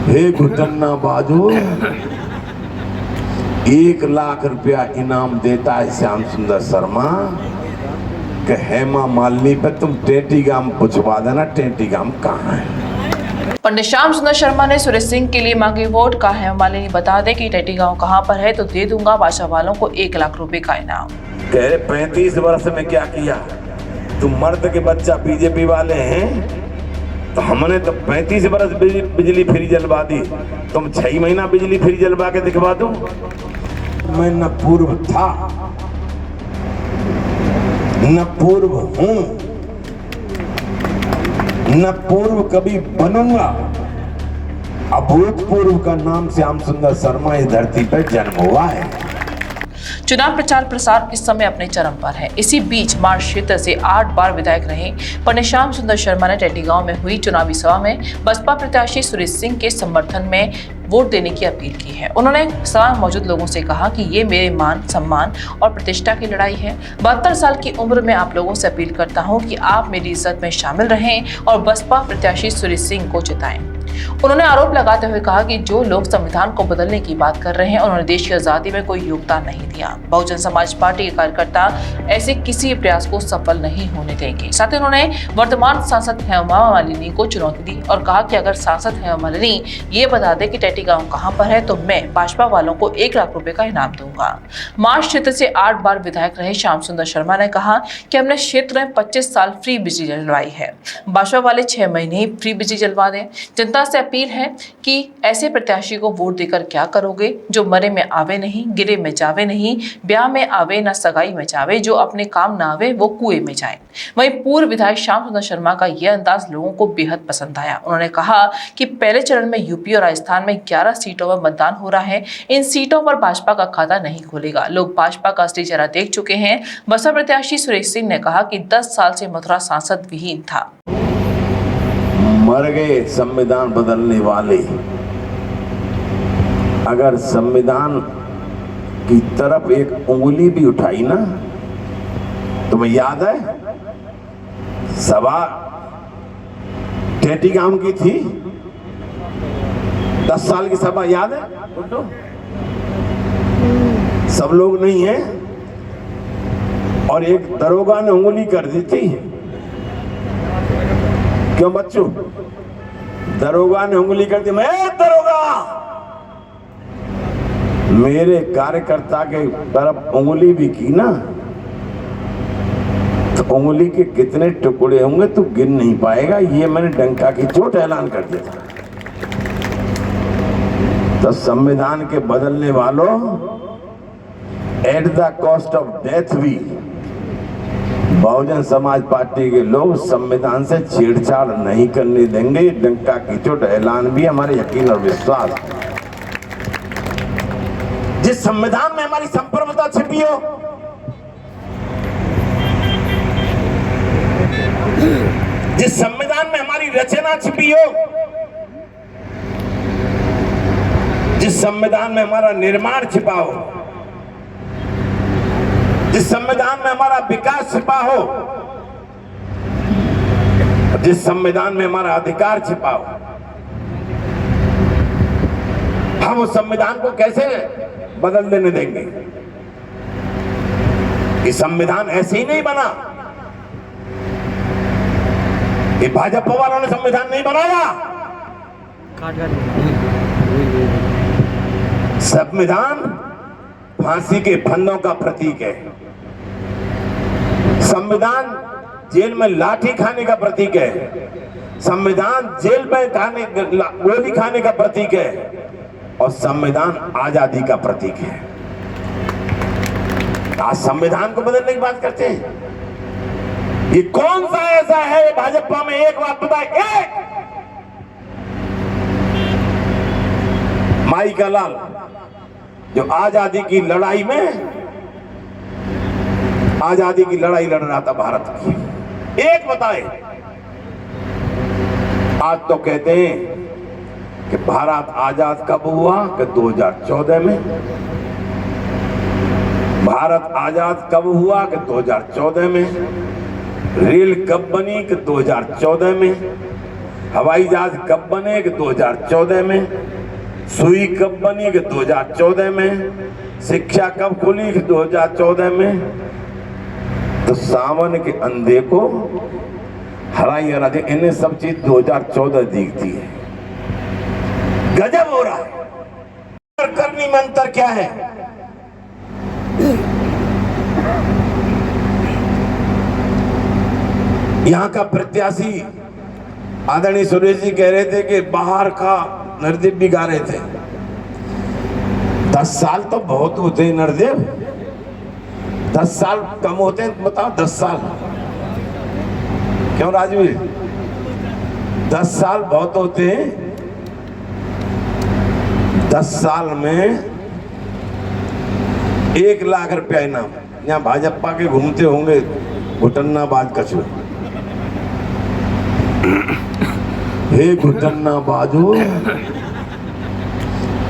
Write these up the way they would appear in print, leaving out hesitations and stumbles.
हे घुटन्ना बाजो, 1 लाख रुपया इनाम देता है श्याम सुंदर शर्मा कि हेमा मालिनी पे तुम टेटी गाम पूछवा देना, टेटी गाम कहाँ है। पंडित श्याम सुंदर शर्मा ने सुरेश सिंह के लिए मांगी वोट। कहा हेमा मालिनी बता दे कि टेटी गांव कहां पर है तो दे दूंगा बादशाह वालों को 1 लाख रुपए का इनाम। कह रहे 35 वर्ष में क्या किया, तुम मर्द के बच्चा बीजेपी वाले हैं तो हमने तो 35 वर्ष बिजली फ्री जलवा दी, तुम 6 महीना बिजली फ्री जलवा के दिखवा दो। मैं न पूर्व था न पूर्व हूं न पूर्व कभी बनूंगा, अभूतपूर्व का नाम श्याम सुंदर शर्मा इस धरती पर जन्म हुआ है। चुनाव प्रचार प्रसार इस समय अपने चरम पर है। इसी बीच मार्च क्षेत्र से 8 बार विधायक रहे पंडित श्याम सुंदर शर्मा ने टेटी गांव में हुई चुनावी सभा में बसपा प्रत्याशी सुरेश सिंह के समर्थन में वोट देने की अपील की है। उन्होंने सभा में मौजूद लोगों से कहा कि ये मेरे मान सम्मान और प्रतिष्ठा की लड़ाई है। 72 साल की उम्र में आप लोगों से अपील करता हूं कि आप मेरी इज्जत में शामिल रहें और बसपा प्रत्याशी सुरेश सिंह को जिताएं। उन्होंने आरोप लगाते हुए कहा कि जो लोग संविधान को बदलने की बात कर रहे हैं उन्होंने देश की आजादी में कोई योगदान नहीं दिया। बहुजन समाज पार्टी के कार्यकर्ता ऐसे किसी प्रयास को सफल नहीं होने देंगे। साथ ही उन्होंने वर्तमान सांसद हेमा मालिनी को चुनौती दी और कहा कि अगर सांसद हेमा मालिनी ये बता दे कि टेटी गांव कहां पर है तो मैं भाजपा वालों को 1 लाख रुपए का इनाम दूंगा। मार्च क्षेत्र से 8 बार विधायक रहे श्याम सुंदर शर्मा ने कहा कि हमने क्षेत्र में 25 साल फ्री बिजली जलवाई है, भाजपा वाले 6 महीने ही फ्री बिजली जलवा दें। जनता से अपील है कि ऐसे प्रत्याशी को वोट देकर क्या करोगे जो मरे में आवे नहीं, गिरे में जावे नहीं, ब्याह में आवे ना सगाई में जावे, जो अपने काम ना आवे वो कुएं में जाए। वहीं पूर्व विधायक श्याम सुंदर शर्मा का यह अंदाज लोगों को बेहद पसंद आया। उन्होंने कहा कि पहले चरण में यूपी और राजस्थान में 11 सीटों पर मतदान हो रहा है, इन सीटों पर भाजपा का खाता नहीं खोलेगा। लोग भाजपा का असली चेहरा देख चुके हैं। बसपा प्रत्याशी सुरेश सिंह ने कहा कि 10 साल से मथुरा सांसद विहीन था। मर गए संविधान बदलने वाले, अगर संविधान की तरफ एक उंगली भी उठाई ना, तुम्हें याद है सभा टेटी गांव की थी, 10 साल की सभा याद है? सब लोग नहीं है और एक दरोगा ने उंगली कर दी थी। क्यों बच्चों? दरोगा ने उंगली कर दी, मैं दरोगा, मेरे कार्यकर्ता के तरफ उंगली भी की ना तो उंगली के कितने टुकड़े होंगे तू गिन नहीं पाएगा। ये मैंने डंका की चोट ऐलान कर दिया था। तो संविधान के बदलने वालों, at the cost of death भी बहुजन समाज पार्टी के लोग संविधान से छेड़छाड़ नहीं करने देंगे। डंका की चोट ऐलान भी हमारे यकीन और विश्वास। जिस संविधान में हमारी संप्रभुता छिपी हो, जिस संविधान में हमारी रचना छिपी हो, जिस संविधान में हमारा निर्माण छिपा हो, जिस संविधान में हमारा विकास छिपा हो, जिस संविधान में हमारा अधिकार छिपा हो, हम उस संविधान को कैसे बदल देने देंगे? ये संविधान ऐसे ही नहीं बना। ये भाजपा वालों ने संविधान नहीं बनाया। संविधान फांसी के फंदों का प्रतीक है। संविधान जेल में लाठी खाने का प्रतीक है। संविधान जेल में गोली खाने का प्रतीक है और संविधान आजादी का प्रतीक है। आज संविधान को बदलने की बात करते हैं। ये कौन सा ऐसा है भाजपा में, एक बात बताए, एक माई का लाल जो आजादी की लड़ाई में आजादी की लड़ाई लड़ रहा था भारत की, एक बताए। आज तो कहते हैं कि भारत आजाद कब हुआ? कि 2014 में। भारत आजाद कब हुआ? कि 2014 में। रेल कब बनी? कि 2014 में। हवाई जहाज कब बने कि 2014 में, सुई कब बनी कि 2014 में, शिक्षा कब खुली कि 2014 में। तो सावन के अंधे को हराई हरा दे, इन्हें सब चीज 2014 दिखती है। गजब हो रहा है। करनी में अंतर क्या है? यहां का प्रत्याशी आदरणीय सुरेश जी कह रहे थे कि बाहर का नरदेव भी गा रहे थे। 10 साल तो बहुत होते हैं नरदेव, 10 साल कम होते हैं? बताओ 10 साल क्यों राजवीर? 10 साल बहुत होते हैं। 10 साल में 1 लाख रुपया इनाम। यहाँ भाजपा के घूमते होंगे घुटन्नाबाज कछुए। हे घुटन्नाबाजो,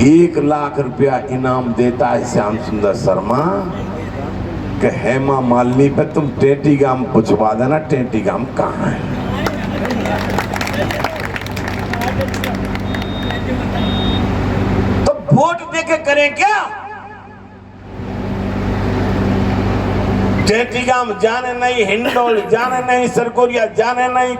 1 लाख रुपया इनाम देता है श्याम सुंदर शर्मा कि हेमा मालिनी पे तुम टेटी गाम पूछवा देना, टेटी गाम कहाँ है। तो वोट देके करें क्या? टेटीगाम जाने नहीं, हिंडोल जाने नहीं, सरकोरिया जाने नहीं,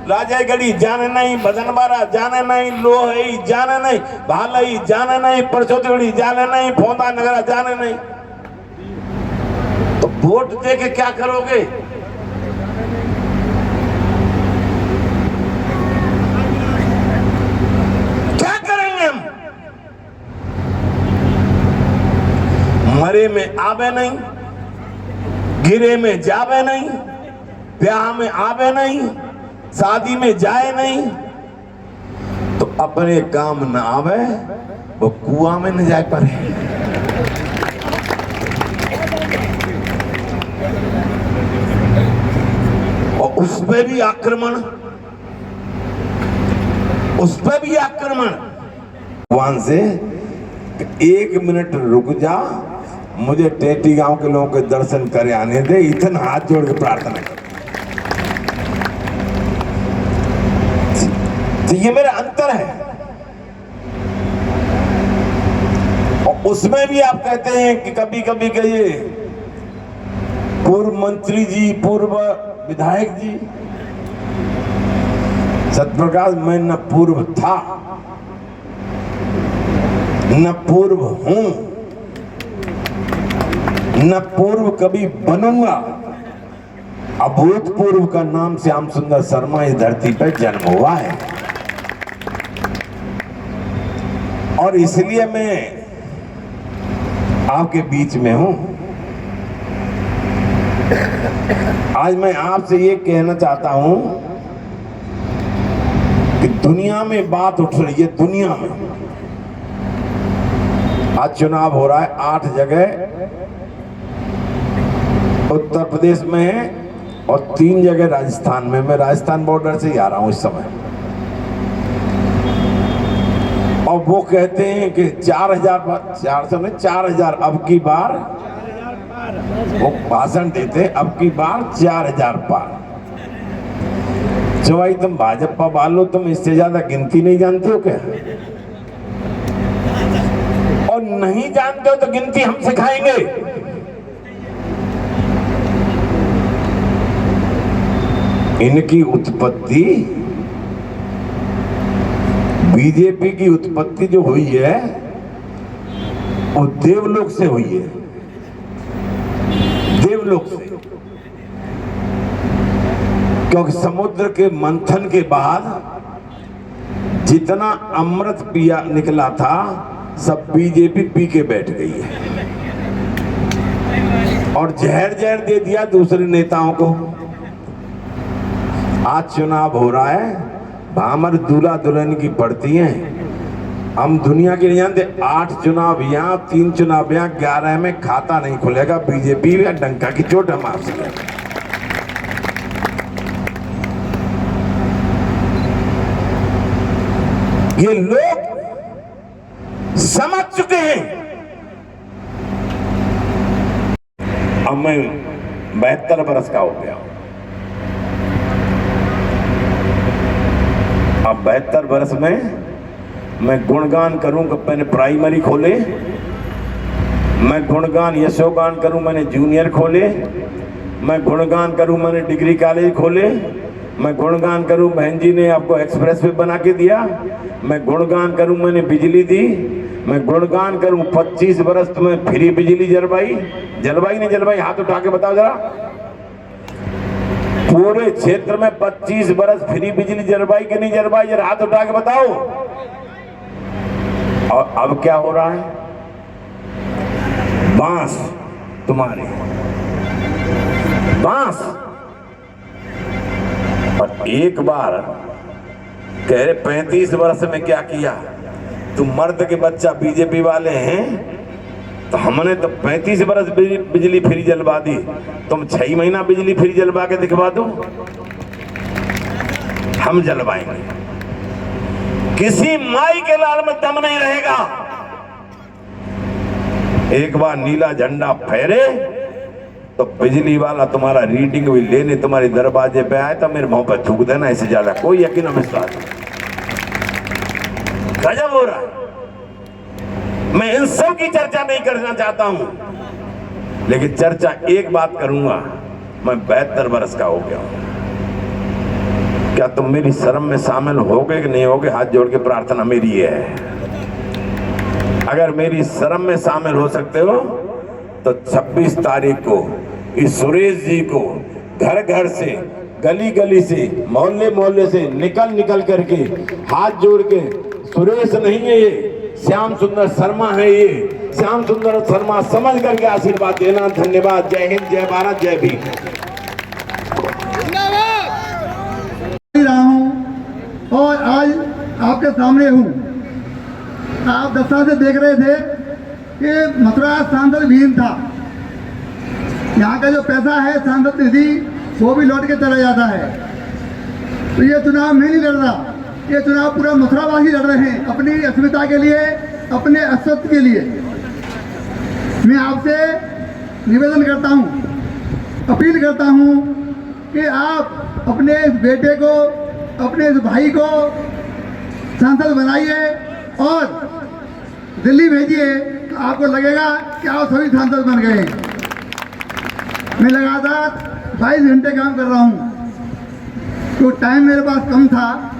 राजागढ़ी जाने नहीं, भदनवारा जाने नहीं, लोहई जाने नहीं, भालई जाने नहीं, परसोतगढ़ी जाने नहीं, फोंदा नगरा जाने नहीं। तो वोट दे के क्या करोगे? क्या करेंगे हम? मरे में आवे नहीं, गिरे में जावे नहीं, ब्याह में आवे नहीं, शादी में जाए नहीं, तो अपने काम न आवे वो कुआं में न जाए पड़े। और उस पे भी आक्रमण, उस पे भी आक्रमण। वहां से 1 मिनट रुक जा, मुझे टेटी गांव के लोगों के दर्शन करे आने दे, इतना हाथ जोड़ के प्रार्थना कर। तो ये मेरा अंतर है। और उसमें भी आप कहते हैं कि कभी कभी कहिए पूर्व मंत्री जी, पूर्व विधायक जी। सत्यप्रकाश, मैं न पूर्व था न पूर्व हूं न पूर्व कभी बनूंगा। अभूतपूर्व का नाम श्याम सुंदर शर्मा इस धरती पर जन्म हुआ है। और इसलिए मैं आपके बीच में हूं। आज मैं आपसे ये कहना चाहता हूं कि दुनिया में बात उठ रही है, दुनिया में आज चुनाव हो रहा है 8 जगह उत्तर प्रदेश में है और 3 जगह राजस्थान में। मैं राजस्थान बॉर्डर से ही आ रहा हूं इस समय। और वो कहते हैं कि 4,000 अब की बार वो भाषण देते, अब की बार 4,000 पार। जो भाई तुम भाजपा वालों, तुम इससे ज्यादा गिनती नहीं जानते हो क्या? और नहीं जानते हो तो गिनती हम सिखाएंगे। इनकी उत्पत्ति, बीजेपी की उत्पत्ति जो हुई है वो देवलोक से हुई है, देवलोक से। क्योंकि समुद्र के मंथन के बाद जितना अमृत पिया निकला था सब बीजेपी पी के बैठ गई है और जहर जहर दे दिया दूसरे नेताओं को। आज चुनाव हो रहा है, भामर दूल्हा दुल्हन की पड़ती हैं। हम दुनिया के नहीं जानते, 8 चुनाव यहाँ, 3 चुनाव यहाँ, 11 में खाता नहीं खुलेगा बीजेपी या डंका की चोट हम आपसे। ये लोग समझ चुके हैं। अब मैं 72 बरस का हो गया। अब 72 वर्ष में मैं गुणगान करूं कि मैंने प्राइमरी खोले, मैं गुणगान यशोगान करूं मैंने जूनियर खोले, मैं गुणगान करूं मैंने डिग्री कॉलेज खोले, मैं गुणगान करूं बहन जी ने आपको एक्सप्रेस वे बना के दिया, मैं गुणगान करूं मैंने बिजली दी, मैं गुणगान करूं 25 वर्ष तुम्हें फ्री बिजली जलवाई नहीं जलवाई, हाथ उठा के बताओ जरा। पूरे क्षेत्र में 25 वर्ष फ्री बिजली जलवाई कि नहीं जलवाई, जरा हाथ उठा के बताओ। और अब क्या हो रहा है, बांस तुम्हारे बांस। और एक बार कह रहे 35 वर्ष में क्या किया, तुम मर्द के बच्चा बीजेपी वाले हैं तो हमने तो 35 वर्ष बिजली फ्री जलवा दी, तुम 6 महीना बिजली फ्री जलवा के दिखवा दो, हम जलवाएंगे। किसी माई के लाल में दम नहीं रहेगा। एक बार नीला झंडा फहरे तो बिजली वाला तुम्हारा रीडिंग भी लेने तुम्हारे दरवाजे पे आए तो मेरे मुंह पे थूक देना, इससे ज्यादा कोई यकीन विश्वास नहीं। गजब हो रहा है। मैं इन सब की चर्चा नहीं करना चाहता हूं, लेकिन चर्चा एक बात करूंगा, मैं 72 वर्ष का हो गया हूं। क्या तुम मेरी शर्म में शामिल होगे कि नहीं होगे, हाथ जोड़ के प्रार्थना मेरी है। अगर मेरी शर्म में शामिल हो सकते हो तो 26 तारीख को इस सुरेश जी को घर घर से, गली गली से, मोहल्ले मोहल्ले से निकल करके हाथ जोड़ के, सुरेश नहीं है ये, श्याम सुंदर शर्मा है ये, श्याम सुंदर शर्मा समझ करके आशीर्वाद देना। धन्यवाद। जय हिंद, जय भारत, जय भीम। रहा हूं और आज आपके सामने हूं। आप 10 साल से देख रहे थे कि मथुरा सांसद विहीन था। यहाँ का जो पैसा है सांसद निधि वो भी लौट के चला जाता है। तो ये चुनाव मैं नहीं लड़ रहा, ये चुनाव पूरा मथुरावासी लड़ रहे हैं, अपनी अस्मिता के लिए, अपने अस्तित्व के लिए। मैं आपसे निवेदन करता हूँ, अपील करता हूँ कि आप अपने इस बेटे को, अपने इस भाई को सांसद बनाइए और दिल्ली भेजिए, तो आपको लगेगा कि आप सभी सांसद बन गए। मैं लगातार 22 घंटे काम कर रहा हूँ, तो टाइम मेरे पास कम था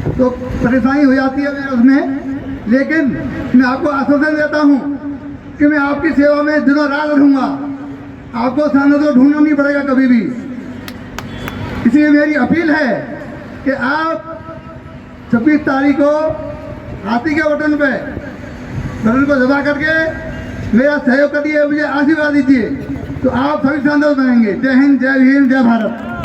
तो परेशानी हो जाती है मेरे उसमें, लेकिन मैं आपको आश्वासन देता हूँ कि मैं आपकी सेवा में दिनों रात रहूँगा। आपको सांसद को ढूंढना नहीं पड़ेगा कभी भी। इसलिए मेरी अपील है कि आप 26 तारीख को हाथी के बटन को दबा करके मेरा सहयोग करिए, मुझे आशीर्वाद दीजिए, तो आप सभी सांसद बनेंगे। जय हिंद, जय भीम, जय भारत।